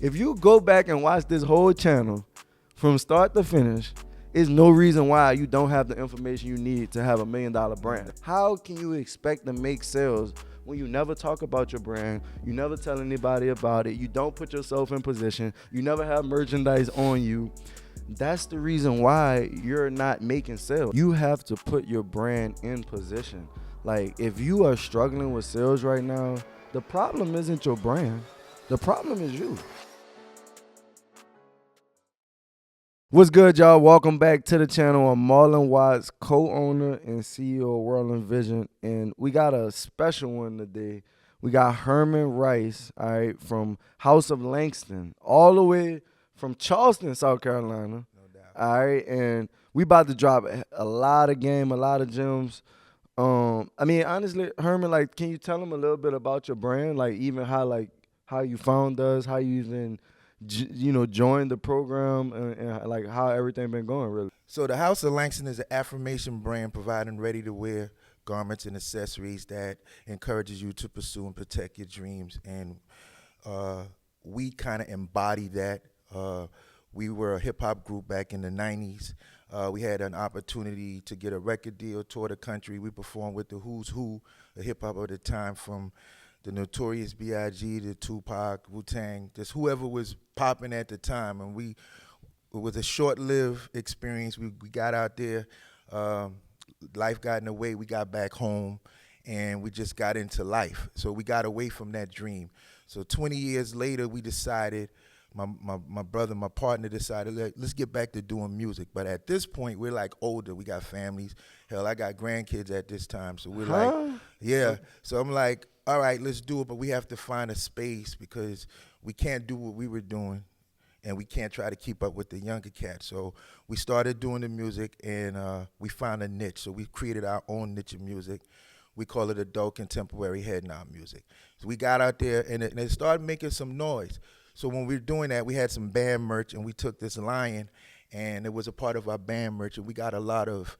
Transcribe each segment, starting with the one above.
If you go back and watch this whole channel from start to finish, there's no reason why you don't have the information you need to have $1 million brand. How can you expect to make sales when you never talk about your brand, you never tell anybody about it, you don't put yourself in position, you never have merchandise on you? That's the reason why you're not making sales. You have to put your brand in position. Like, if you are struggling with sales right now, the problem isn't your brand. The problem is you. What's good, y'all? Welcome back to the channel. I'm Marlon Watts, co-owner and CEO of WRLDINVSN, and we got a special one today. We got Herman Rice, all right, from House of Langston, all the way from Charleston, South Carolina. No doubt. All right, and we about to drop a lot of game, a lot of gems. I mean, honestly, Herman, like, can you tell them a little bit about your brand? Like, even how you found us, how you even joined the program, and like how everything been going, really. So the House of Langston is an affirmation brand providing ready-to-wear garments and accessories that encourages you to pursue and protect your dreams. And we kind of embody that. We were a hip-hop group back in the 90s. We had an opportunity to get a record deal, tour the country. We performed with the who's who of hip-hop at the time, from the Notorious B.I.G., the Tupac, Wu-Tang, just whoever was popping at the time. And it was a short-lived experience. We got out there, life got in the way, we got back home, and we just got into life. So we got away from that dream. So 20 years later, we decided, my brother, my partner decided, let's get back to doing music. But at this point, we're like older. We got families. Hell, I got grandkids at this time. So we're like, yeah. So I'm like, all right, let's do it. But we have to find a space because we can't do what we were doing, and we can't try to keep up with the younger cats. So we started doing the music, and we found a niche. So we created our own niche of music. We call it adult contemporary head nod music. So we got out there, and it started making some noise. So when we were doing that, we had some band merch, and we took this lion, and it was a part of our band merch, and we got a lot of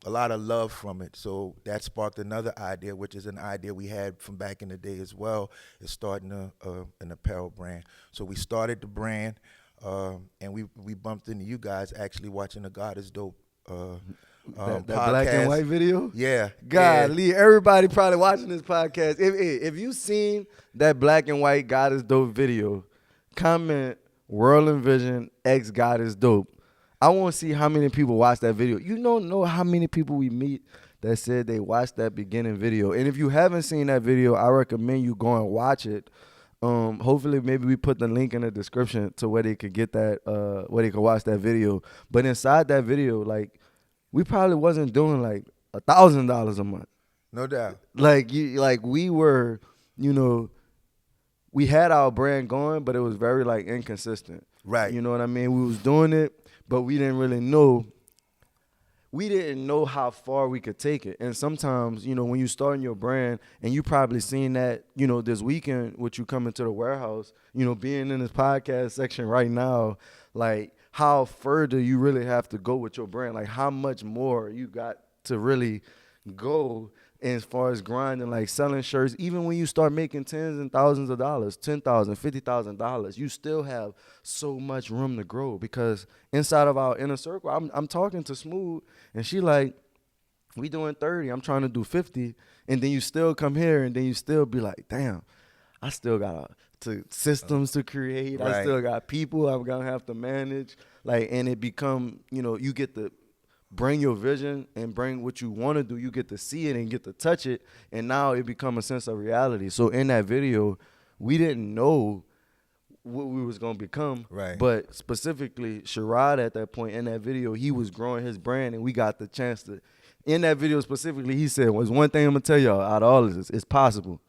love from it. So that sparked another idea, which is an idea we had from back in the day as well, is starting an apparel brand. So we started the brand, and we bumped into you guys actually watching the God is Dope that black and white video? Yeah. Golly, everybody probably watching this podcast. If you seen that black and white God is Dope video, comment WRLDINVSN X God is Dope. I want to see how many people watch that video. You don't know how many people we meet that said they watched that beginning video. And if you haven't seen that video, I recommend you go and watch it. Hopefully, maybe we put the link in the description to where they could get that, where they could watch that video. But inside that video, like, we probably wasn't doing like $1,000 a month. No doubt. We were, we had our brand going, but it was very like inconsistent. Right. You know what I mean? We was doing it, but we didn't really know. We didn't know how far we could take it. And sometimes, when you starting your brand, and you probably seen that, this weekend with you coming to the warehouse, being in this podcast section right now, like, how further you really have to go with your brand, like how much more you got to really go as far as grinding, like selling shirts. Even when you start making tens and thousands of dollars, $10,000, $50,000, you still have so much room to grow, because inside of our inner circle, I'm talking to Smooth, and she like, we doing 30, I'm trying to do 50, and then you still come here, and then you still be like, damn, I still got systems to create. Right. I still got people I'm gonna have to manage. Like, and it become, you get to bring your vision and bring what you want to do. You get to see it and get to touch it, and now it become a sense of reality. So in that video, we didn't know what we was gonna become. Right. But specifically, Sherrod at that point in that video, he was growing his brand, and we got the chance to. In that video specifically, he said, "Was one thing I'm gonna tell y'all out of all of this, it's possible."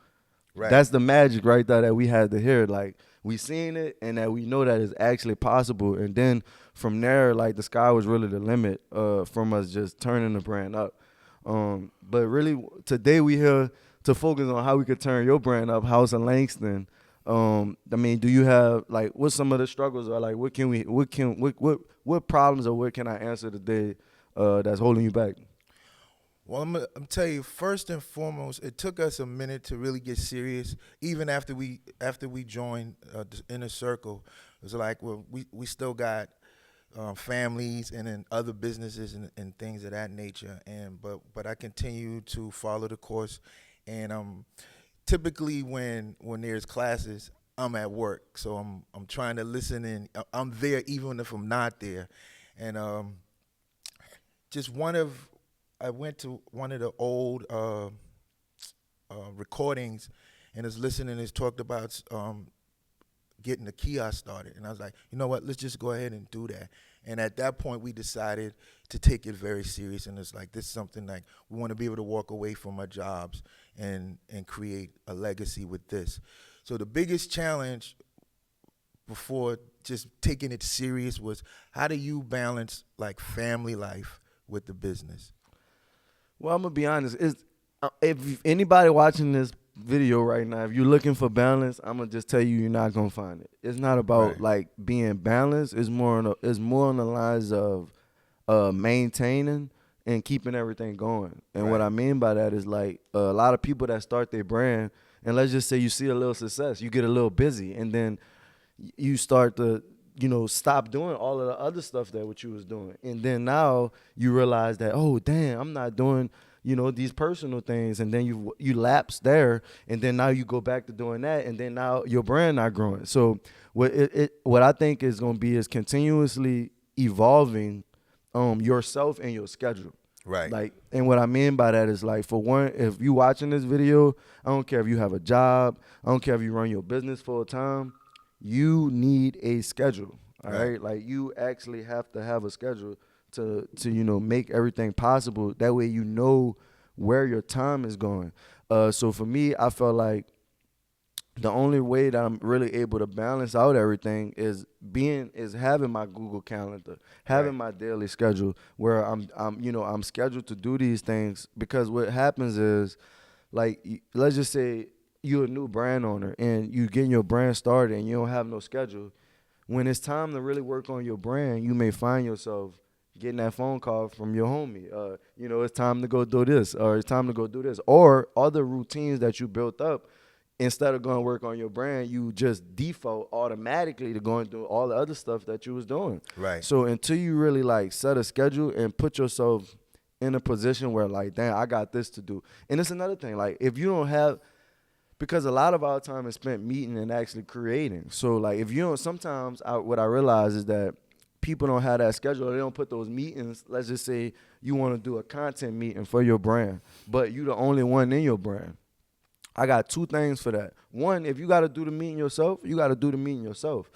Right. That's the magic right there that we had to hear. Like, we seen it, and that we know that it's actually possible. And then from there, like, the sky was really the limit from us just turning the brand up. But really, today we here to focus on how we could turn your brand up, House of Langston. I mean, do you have, like, what's some of the struggles, or like what problems, or what can I answer today that's holding you back? Well, I'm tell you, first and foremost, it took us a minute to really get serious. Even after we joined the inner circle, it was like, well, we still got families and then other businesses and things of that nature. But I continue to follow the course, and typically when there's classes, I'm at work, so I'm trying to listen, and I'm there even if I'm not there, and just I went to one of the old recordings, and was listening. It's talked about getting the kiosk started, and I was like, you know what? Let's just go ahead and do that. And at that point, we decided to take it very serious, and it's like this is something like we want to be able to walk away from our jobs and create a legacy with this. So the biggest challenge before just taking it serious was how do you balance like family life with the business? Well, I'm gonna be honest. If anybody watching this video right now, if you're looking for balance, I'm gonna just tell you you're not gonna find it. It's not about like being balanced. It's more on the lines of maintaining and keeping everything going. And what I mean by that is like a lot of people that start their brand, and let's just say you see a little success, you get a little busy, and then you start to stop doing all of the other stuff that what you was doing. And then now you realize that, oh, damn, I'm not doing, these personal things. And then you lapse there. And then now you go back to doing that. And then now your brand not growing. So what I think is going to be is continuously evolving yourself and your schedule. Right. Like, and what I mean by that is like, for one, if you watching this video, I don't care if you have a job. I don't care if you run your business full time. You need a schedule, all right? Like you actually have to have a schedule to make everything possible. That way you know where your time is going. So for me, I felt like the only way that I'm really able to balance out everything is having my Google Calendar, having my daily schedule where I'm scheduled to do these things. Because what happens is, like, let's just say you're a new brand owner and you getting your brand started and you don't have no schedule. When it's time to really work on your brand, you may find yourself getting that phone call from your homie. It's time to go do this, or it's time to go do this, or other routines that you built up. Instead of going to work on your brand, you just default automatically to going through all the other stuff that you was doing. Right. So until you really like set a schedule and put yourself in a position where like, damn, I got this to do. And it's another thing, like if you don't have, because a lot of our time is spent meeting and actually creating. So like if you don't, sometimes what I realize is that people don't have that schedule. They don't put those meetings. Let's just say you want to do a content meeting for your brand, but you the only one in your brand. I got two things for that. One, if you got to do the meeting yourself, you got to do the meeting yourself.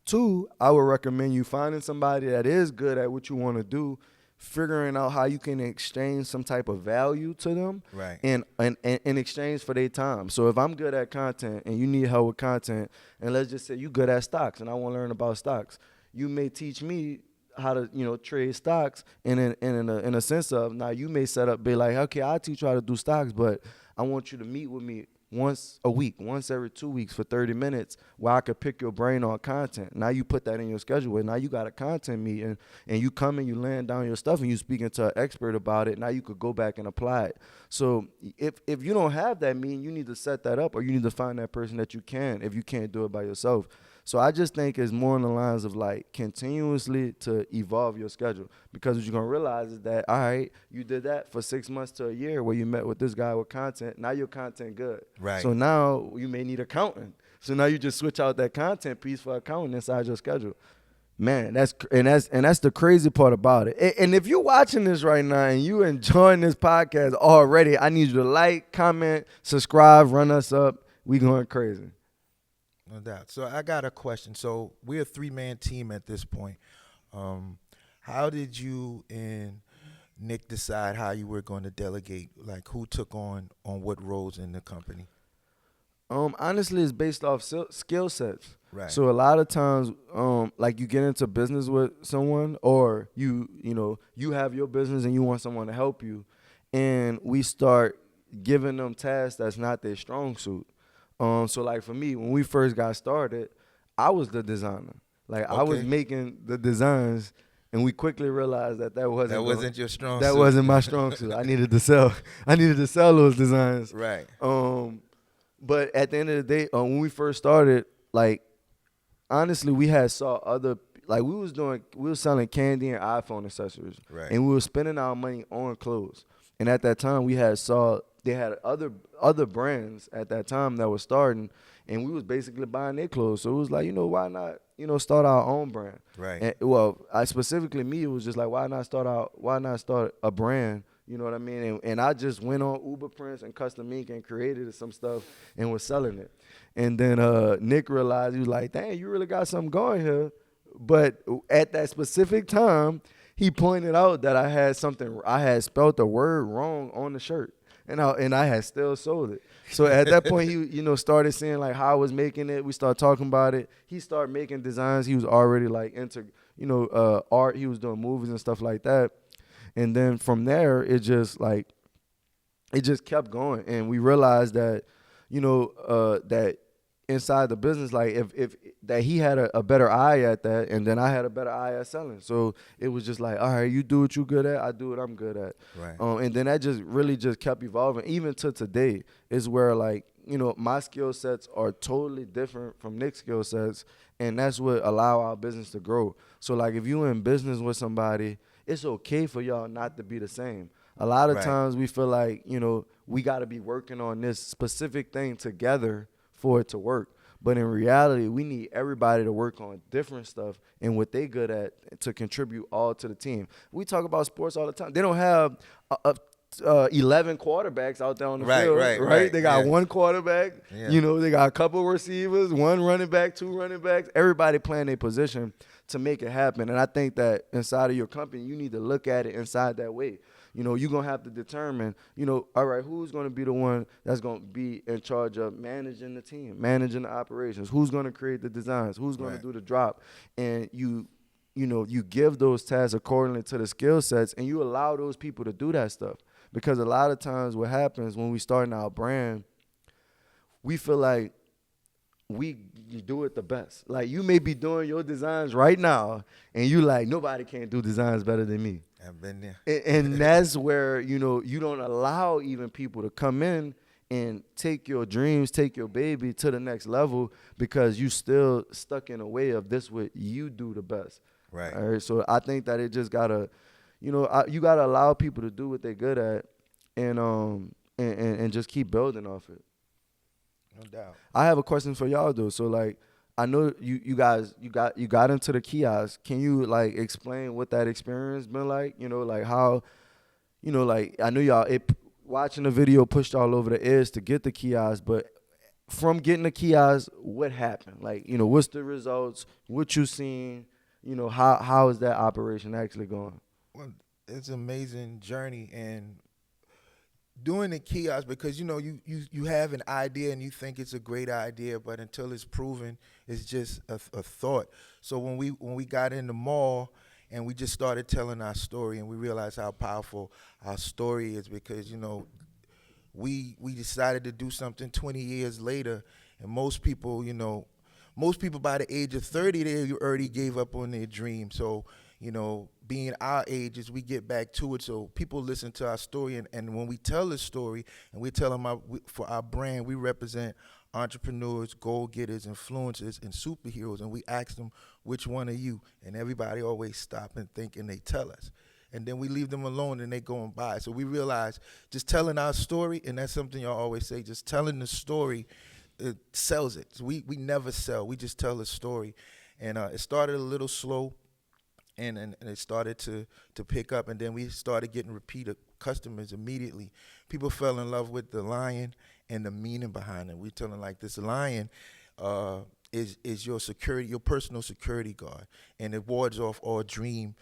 Two, I would recommend you finding somebody that is good at what you want to do, figuring out how you can exchange some type of value to them, right, and in exchange for their time. So if I'm good at content and you need help with content, and let's just say you good at stocks and I want to learn about stocks, you may teach me how to trade stocks, and in a sense of now you may set up, be like, okay, I'll teach you how to do stocks, but I want you to meet with me once a week, once every 2 weeks for 30 minutes where I could pick your brain on content. Now you put that in your schedule. Now you got a content meeting and you come and you laying down your stuff and you speaking to an expert about it. Now you could go back and apply it. So if you don't have that meeting, you need to set that up, or you need to find that person that you can if you can't do it by yourself. So I just think it's more on the lines of like continuously to evolve your schedule, because what you're going to realize is that, all right, you did that for 6 months to a year where you met with this guy with content. Now your content good. Right. So now you may need accounting. So now you just switch out that content piece for accounting inside your schedule. Man, that's the crazy part about it. And if you're watching this right now and you enjoying this podcast already, I need you to like, comment, subscribe, run us up. We going crazy. No doubt. So I got a question. So we're a 3-man team at this point. How did you and Nick decide how you were going to delegate? Like who took on what roles in the company? Honestly, it's based off skill sets. Right. So a lot of times, like you get into business with someone, or you have your business and you want someone to help you, and we start giving them tasks that's not their strong suit. So like for me, when we first got started, I was the designer. Like I was making the designs And we quickly realized that wasn't your strong suit. That wasn't my strong suit. I needed to sell those designs. Right. But at the end of the day, when we first started, like, honestly, we had saw other, like, we was selling candy and iPhone accessories. Right. And we were spending our money on clothes. And at that time, they had other brands at that time that were starting, and we was basically buying their clothes. So it was like, why not, start our own brand? Right. And, well, specifically me, it was just like, why not start a brand? You know what I mean? And I just went on Uber Prints and Custom Ink and created some stuff and was selling it. And then Nick realized, he was like, dang, you really got something going here. But at that specific time, he pointed out that I had spelled the word wrong on the shirt. And I had still sold it. So at that point, he started seeing like how I was making it. We started talking about it. He started making designs. He was already like into art. He was doing movies and stuff like that. And then from there, it just kept going. And we realized that that inside the business, like if that he had a better eye at that, and then I had a better eye at selling. So it was just like, all right, you do what you good at, I do what I'm good at. Right. And then that just really just kept evolving. Even to today is where like, my skill sets are totally different from Nick's skill sets, and that's what allow our business to grow. So like if you in business with somebody, it's okay for y'all not to be the same. A lot of times we feel like, we got to be working on this specific thing together for it to work. But in reality, we need everybody to work on different stuff and what they good at to contribute all to the team. We talk about sports all the time. They don't have 11 quarterbacks out there on the field, right? They got one quarterback. Yeah. They got a couple receivers, one running back, two running backs. Everybody playing their position to make it happen. And I think that inside of your company, you need to look at it inside that way. You're going to have to determine, all right, who's going to be the one that's going to be in charge of managing the team, managing the operations, who's going to create the designs, who's going to do the drop. And you give those tasks accordingly to the skill sets, and you allow those people to do that stuff. Because a lot of times what happens when we start our brand, we feel like we do it the best. Like you may be doing your designs right now, and you like, nobody can do designs better than me. I've been there. And that's where, you don't allow even people to come in and take your dreams, take your baby to the next level because you still stuck in a way of this what you do the best. Right. All right. So I think that it just gotta, you gotta allow people to do what they're good at, and just keep building off it. No doubt. I have a question for y'all though. So like, I know you guys got into the kiosk. Can you like explain what that experience been like? Like how, like I know y'all watching the video pushed all over the edge to get the kiosk, but from getting the kiosk, what happened? Like, what's the results? What you seen? How is that operation actually going? Well, it's an amazing journey, and doing the kiosk, because you have an idea and you think it's a great idea, but until it's proven, it's just a thought. So when we got in the mall and we just started telling our story, and we realized how powerful our story is, because we decided to do something 20 years later, and most people by the age of 30, they already gave up on their dream. So being our age, as we get back to it, so people listen to our story, and when we tell the story, and we tell them for our brand, we represent entrepreneurs, goal-getters, influencers, and superheroes, and we ask them, which one are you? And everybody always stop and think, and they tell us. And then we leave them alone, and they go and buy. So we realize just telling our story, and that's something y'all always say, just telling the story, it sells it. So we never sell. We just tell the story. And it started a little slow, and it started to pick up, and then we started getting repeat customers immediately. People fell in love with the lion and the meaning behind it. We tell them like, this lion is your security, your personal security guard, and it wards off all dream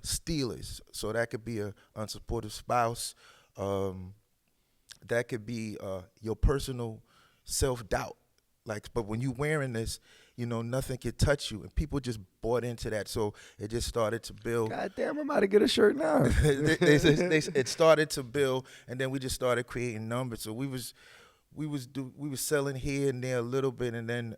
stealers. So that could be a unsupportive spouse. That could be your personal self-doubt. But when you wearing this, nothing can touch you, and people just bought into that. So it just started to build. God damn, I'm about to get a shirt now. It started to build, and then we just started creating numbers. So we was selling here and there a little bit, and then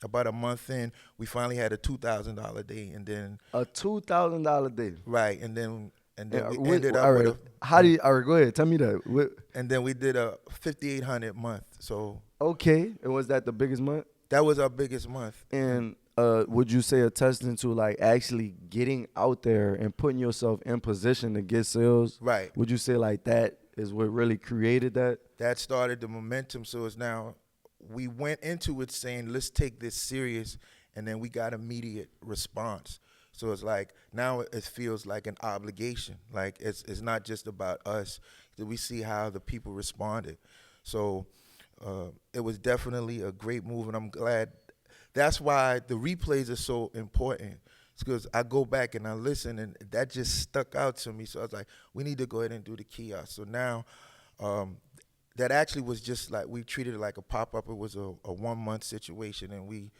About a month in, we finally had a $2,000 day, and then A $2,000 day. right, and then we With, ended up all with right. a How do you? All right, go ahead. Tell me that. and then we did a 5,800 month. So Okay, and was that the biggest month? that was our biggest month. And would you say a testament to like actually getting out there and putting yourself in position to get sales? Right. Would you say like that is what really created that? That started the momentum. So it's now we went into it saying, let's take this serious, and then we got immediate response. So it's like now it feels like an obligation. Like it's not just about us. We see how the people responded. So it was definitely a great move, and I'm glad. That's why the replays are so important. It's because I go back and I listen, and that just stuck out to me. So I was like, we need to go ahead and do the kiosk. So now that actually was just like we treated it like a pop-up. It was a 1 month situation, and we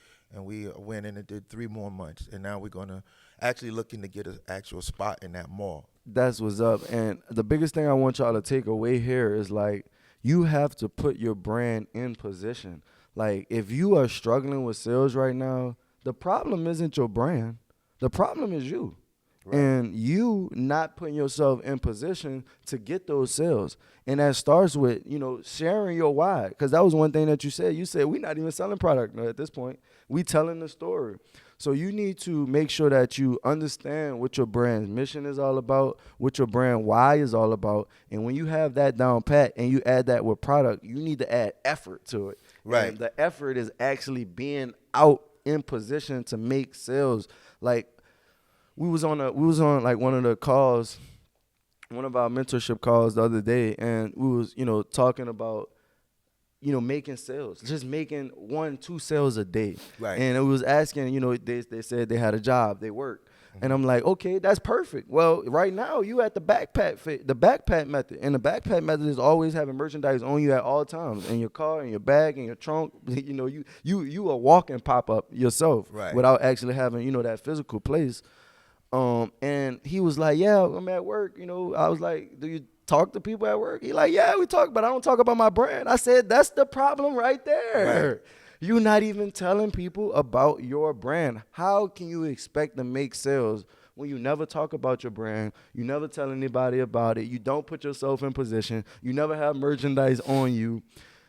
went in and did 3 more months, and now we're gonna actually looking to get an actual spot in that mall. That's what's up. And the biggest thing I want y'all to take away here is like you have to put your brand in position. Like if you are struggling with sales right now, the problem isn't your brand. The problem is you. Right. And you not putting yourself in position to get those sales. And that starts with, sharing your why. Because that was one thing that you said. You said, we're not even selling product at this point. We telling the story. So you need to make sure that you understand what your brand's mission is all about, what your brand why is all about. And when you have that down pat and you add that with product, you need to add effort to it. Right. And the effort is actually being out in position to make sales. Like, we was on like one of the calls, one of our mentorship calls the other day, and we was, talking about, making sales, just making 1-2 sales a day. Right. And it was asking, they said they had a job, they worked. Mm-hmm. And I'm like, okay, that's perfect. Well, right now you at the backpack method. And the backpack method is always having merchandise on you at all times, in your car, in your bag, in your trunk. You a walking pop-up yourself. Right. Without actually having, that physical place. And he was like, yeah, I'm at work. I was like, do you talk to people at work? He like, yeah, we talk, but I don't talk about my brand. I said, that's the problem right there. Right. You're not even telling people about your brand. How can you expect to make sales when you never talk about your brand? You never tell anybody about it. You don't put yourself in position. You never have merchandise on you.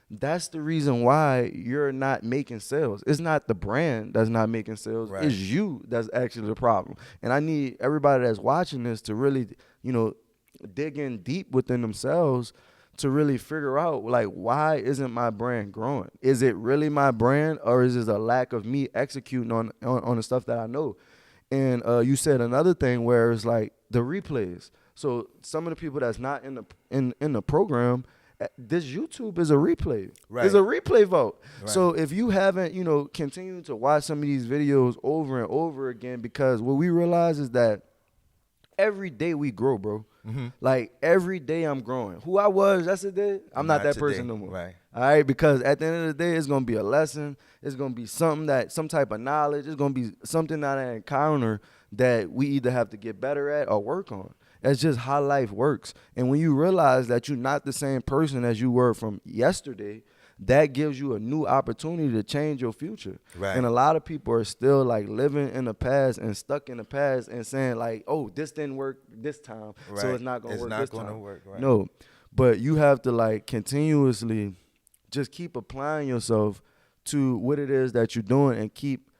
That's the reason why you're not making sales. It's not the brand that's not making sales. Right. It's you that's actually the problem. And I need everybody that's watching this to really, dig in deep within themselves to really figure out, like, why isn't my brand growing? Is it really my brand, or is it a lack of me executing on the stuff that I know? And you said another thing where it's like the replays. So some of the people that's not in the program, this YouTube is a replay. Right. It's a replay vote. Right. So if you haven't, continued to watch some of these videos over and over again, because what we realize is that every day we grow, bro. Mm-hmm. Like every day I'm growing. Who I was yesterday, I'm not that person no more. Right. All right, because at the end of the day, it's gonna be a lesson. It's gonna be some type of knowledge. It's gonna be something that I encounter that we either have to get better at or work on. That's just how life works. And when you realize that you're not the same person as you were from yesterday, that gives you a new opportunity to change your future. Right. And a lot of people are still like living in the past and stuck in the past and saying like, oh, this didn't work this time, right, so it's not going to work this time. It's not going to work, right. No, but you have to like continuously just keep applying yourself to what it is that you're doing and keep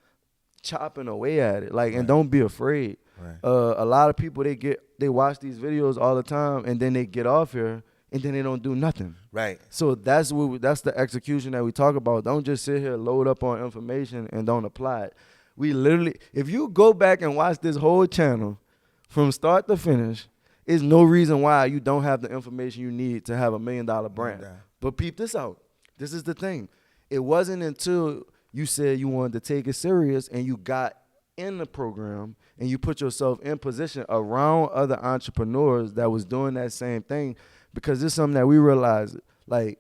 chopping away at it. Like, right. And don't be afraid. Right. A lot of people, they watch these videos all the time and then they get off here and then they don't do nothing. Right. So that's the execution that we talk about. Don't just sit here, load up on information and don't apply it. We literally, if you go back and watch this whole channel from start to finish, there's no reason why you don't have the information you need to have $1 million brand. Yeah. But peep this out. This is the thing. It wasn't until you said you wanted to take it serious and you got in the program and you put yourself in position around other entrepreneurs that was doing that same thing, because it's something that we realized, like,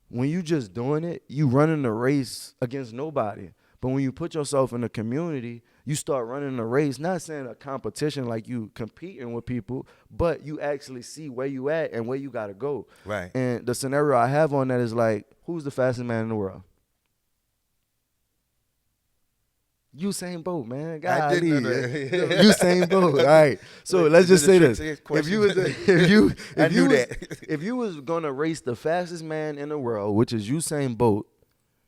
when you just doing it, you running a race against nobody. But when you put yourself in a community, you start running a race, not saying a competition like you competing with people, but you actually see where you at and where you got to go. Right. And the scenario I have on that is like, who's the fastest man in the world? Usain Bolt, man. I Golly. didn't know that. Usain Bolt. All right. So let's just say this. If If you was gonna race the fastest man in the world, which is Usain Bolt,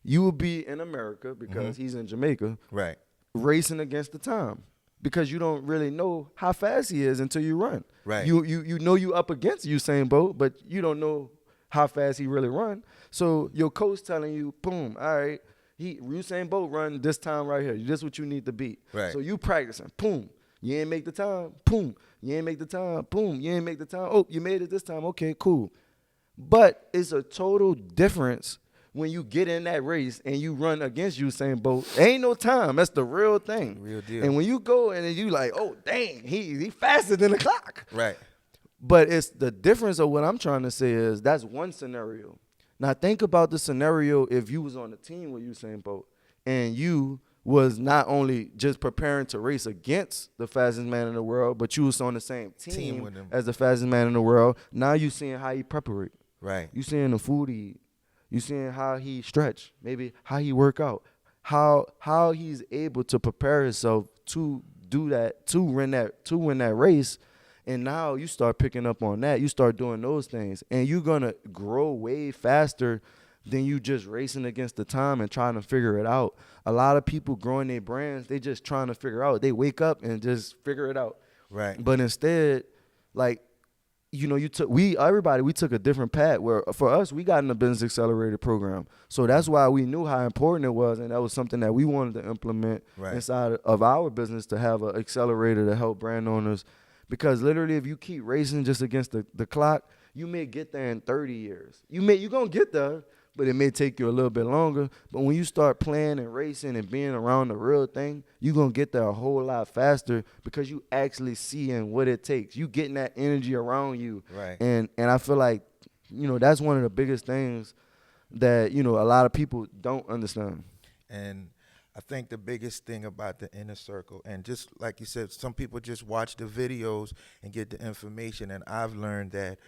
you would be in America because he's in Jamaica, right, racing against the time. Because you don't really know how fast he is until you run. Right. You know you up against Usain Bolt, but you don't know how fast he really run. So your coach telling you, boom, all right, Usain Bolt run this time right here. This is what you need to beat. Right. So you practicing, boom, you ain't make the time, boom, you ain't make the time, boom, you ain't make the time. Oh, you made it this time. Okay, cool. But it's a total difference when you get in that race and you run against Usain Bolt. Ain't no time. That's the real thing. Real deal. And when you go and you like, oh, dang, he faster than the clock. Right. But it's the difference of what I'm trying to say is that's one scenario. Now think about the scenario if you was on the team with Usain Bolt and you was not only just preparing to race against the fastest man in the world, but you was on the same team with him as the fastest man in the world. Now you seeing how he preparate. Right. You seeing the food he eat. You seeing how he stretch, maybe how he work out, how he's able to prepare himself to do that, to win that race. And now you start picking up on that. You start doing those things. And you're going to grow way faster than you just racing against the time and trying to figure it out. A lot of people growing their brands, they just trying to figure out. They wake up and just figure it out. Right. But instead, like, you know, we took a different path where for us, we got in the business accelerator program. So that's why we knew how important it was. And that was something that we wanted to implement inside of our business to have an accelerator to help brand owners. Because literally, if you keep racing just against the clock, you may get there in 30 years. You're going to get there, but it may take you a little bit longer. But when you start playing and racing and being around the real thing, you're going to get there a whole lot faster because you actually seeing what it takes. You getting that energy around you. Right. And I feel like, you know, that's one of the biggest things that, you know, a lot of people don't understand. And I think the biggest thing about the inner circle, and just like you said, some people just watch the videos and get the information. And I've learned that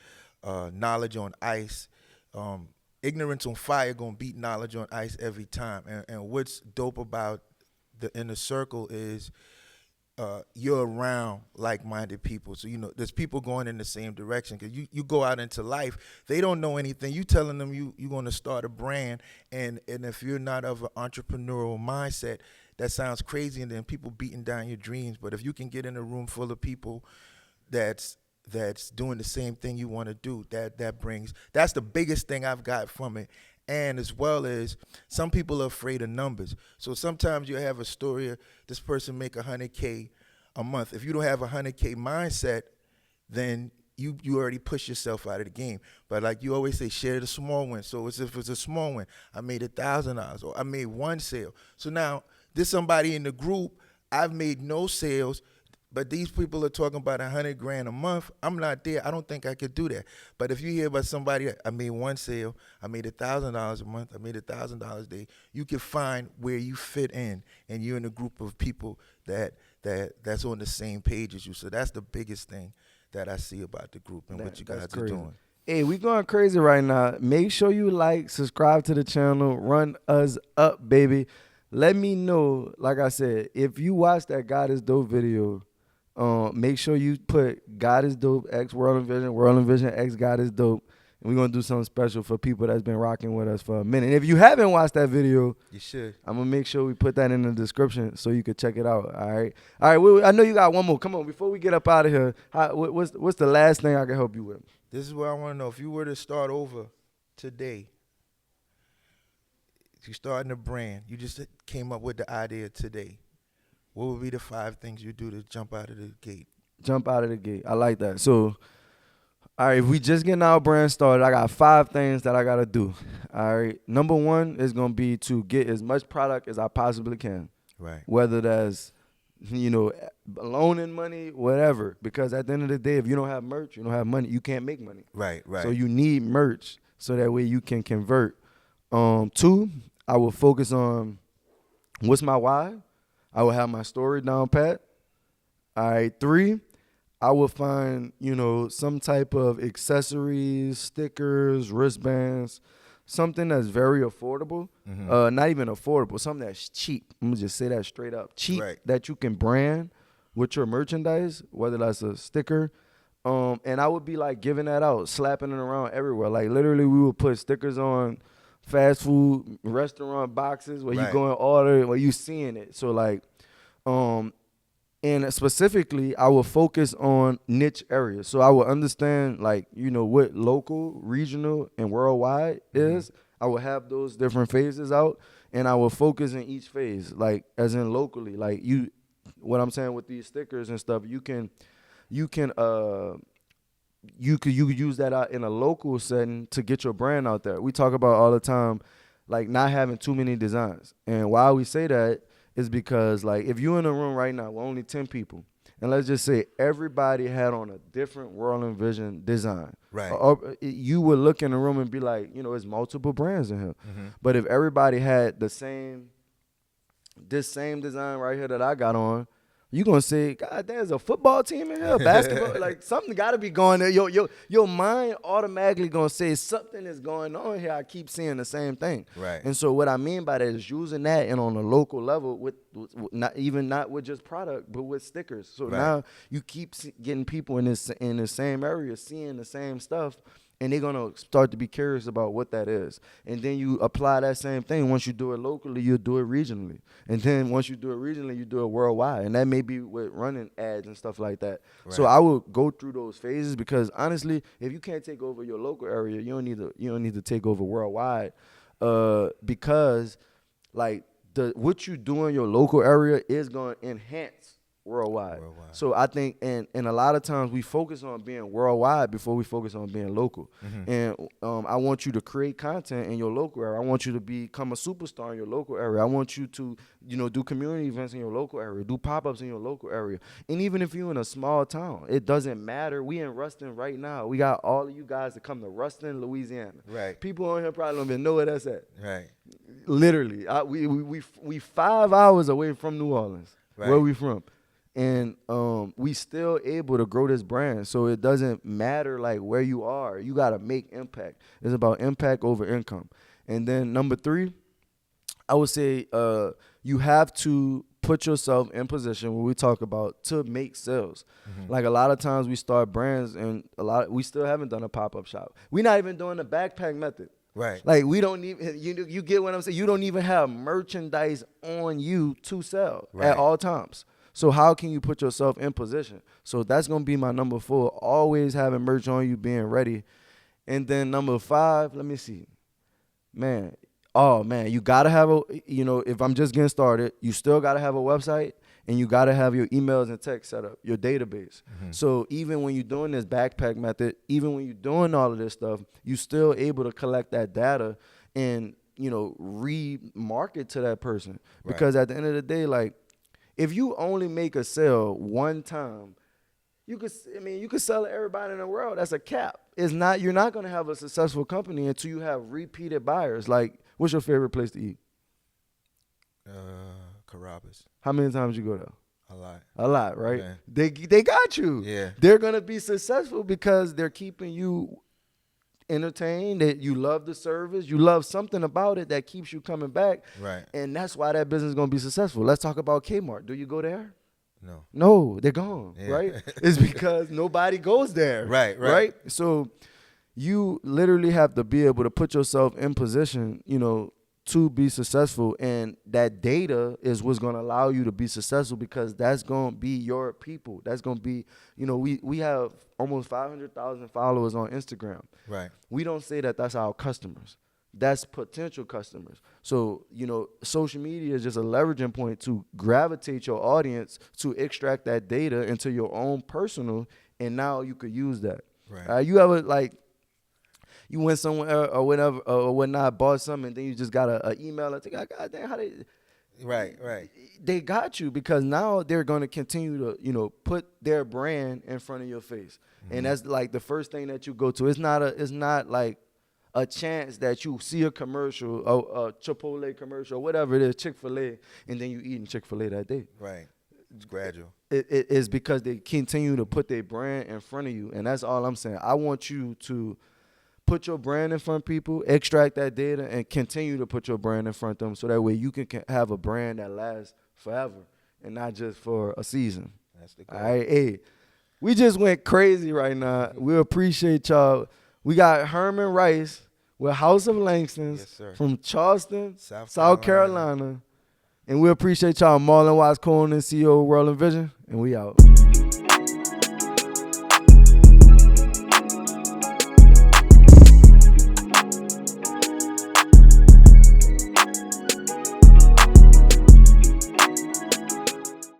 knowledge on ice, ignorance on fire gonna beat knowledge on ice every time. And what's dope about the inner circle is you're around like-minded people. So, you know, there's people going in the same direction. Because you go out into life, they don't know anything. You telling them you're going to start a brand, and if you're not of an entrepreneurial mindset, that sounds crazy, and then people beating down your dreams. But if you can get in a room full of people that's doing the same thing you want to do, that's the biggest thing I've got from it. And as well as some people are afraid of numbers. So sometimes you have a story of this person make $100K a month. If you don't have a $100K mindset, then you already push yourself out of the game. But like you always say, share the small win. So as if it's a small win, I made $1,000 or I made one sale. So now there's somebody in the group, I've made no sales, but these people are talking about $100,000 a month. I'm not there. I don't think I could do that. But if you hear about somebody, I made one sale, I made $1,000 a month, I made $1,000 a day, you can find where you fit in, and you're in a group of people that's on the same page as you. So that's the biggest thing that I see about the group and what you guys are doing. Hey, we going crazy right now. Make sure you like, subscribe to the channel, run us up, baby. Let me know, like I said, if you watch that God is Dope video, make sure you put God is Dope X WRLDINVSN X God is Dope, and we're gonna do something special for people that's been rocking with us for a minute. If you haven't watched that video, you should. I'm gonna make sure we put that in the description so you can check it out. All right. I know you got one more. Come on, before we get up out of here, what's the last thing I can help you with? This is what I want to know. If you were to start over today, if you're starting a brand, you just came up with the idea today, what would be the 5 things you do to jump out of the gate? Jump out of the gate. I like that. So, all right, if we just getting our brand started, I got 5 things that I got to do. All right. Number 1 is going to be to get as much product as I possibly can. Right. Whether that's, you know, loaning money, whatever. Because at the end of the day, if you don't have merch, you don't have money, you can't make money. Right. So you need merch so that way you can convert. 2, I will focus on what's my why. I will have my story down pat. All right, 3, I will find, you know, some type of accessories, stickers, wristbands, something that's very affordable, not even affordable, something that's cheap. I'm gonna just say that straight up, cheap, that you can brand with your merchandise, whether that's a sticker. And I would be like giving that out, slapping it around everywhere. Like literally, we would put stickers on fast food restaurant boxes where you go and order, where you seeing it. So like, and specifically, I will focus on niche areas. So I will understand, like, you know, what local, regional, and worldwide is. I will have those different phases out, and I will focus in each phase, like, as in locally. Like, what I'm saying with these stickers and stuff, you could use that out in a local setting to get your brand out there. We talk about all the time, like, not having too many designs. And why we say that is because, like, if you're in a room right now with only 10 people, and let's just say everybody had on a different World Envision design. Or you would look in the room and be like, you know, there's multiple brands in here. But if everybody had this same design right here that I got on, you gonna say, God, there's a football team in here, basketball, like something gotta be going there. Your mind automatically gonna say something is going on here. I keep seeing the same thing. And so what I mean by that is using that and on a local level with not with just product, but with stickers. So now you keep getting people in the same area seeing the same stuff. And they're going to start to be curious about what that is. And then you apply that same thing. Once you do it locally, you'll do it regionally. And then once you do it regionally, you do it worldwide. And that may be with running ads and stuff like that. So I will go through those phases because, honestly, if you can't take over your local area, you don't need to take over worldwide because, like, what you do in your local area is going to enhance worldwide. So I think, and a lot of times we focus on being worldwide before we focus on being local. And I want you to create content in your local area. I want you to become a superstar in your local area. I want you to, you know, do community events in your local area, do pop-ups in your local area. And even if you're in a small town, it doesn't matter. We in Ruston right now. We got all of you guys to come to Ruston, Louisiana. People on here probably don't even know where that's at. Literally, we 5 hours away from New Orleans. Where we from? And we still able to grow this brand. So it doesn't matter like where you are. You got to make impact. It's about impact over income. And then number 3, I would say you have to put yourself in position when we talk about to make sales. Like a lot of times we start brands and we still haven't done a pop-up shop. We're not even doing the backpack method. Like we don't even, you get what I'm saying? You don't even have merchandise on you to sell at all times. So how can you put yourself in position? So that's going to be my number 4, always having merch on you, being ready. And then number 5, let me see. Man, you got to have if I'm just getting started, you still got to have a website and you got to have your emails and text set up, your database. So even when you're doing this backpack method, even when you're doing all of this stuff, you still able to collect that data and, remarket to that person. Because at the end of the day, like, if you only make a sale one time, you could sell to everybody in the world. That's a cap. You're not going to have a successful company until you have repeated buyers. Like, what's your favorite place to eat? Carrabba's. How many times you go there? A lot, right? Okay. They got you. Yeah. They're going to be successful because they're keeping you entertained, that you love the service, you love something about it that keeps you coming back. And that's why that business is going to be successful. Let's talk about Kmart. Do you go there? No, they're gone, right? It's because nobody goes there. Right? So you literally have to be able to put yourself in position, to be successful, and that data is what's going to allow you to be successful because that's going to be your people. That's going to be, we have almost 500,000 followers on Instagram. We don't say that that's our customers. That's potential customers. So, social media is just a leveraging point to gravitate your audience to extract that data into your own personal, and now you could use that. You ever, you went somewhere or whatever or whatnot, bought something, and then you just got an email and think, God damn, how they... They got you because now they're going to continue to, put their brand in front of your face. And that's like the first thing that you go to. It's not like a chance that you see a commercial, a Chipotle commercial, whatever it is, Chick-fil-A, and then you eating Chick-fil-A that day. It's gradual. It is because they continue to put their brand in front of you. And that's all I'm saying. I want you to put your brand in front of people, extract that data, and continue to put your brand in front of them so that way you can have a brand that lasts forever and not just for a season. That's the goal. All right, hey, we just went crazy right now. We appreciate y'all. We got Herman Rice with House of Langston's from Charleston, South Carolina. And we appreciate y'all. Marlon Watts, co-owner and CEO of World and Vision, and we out.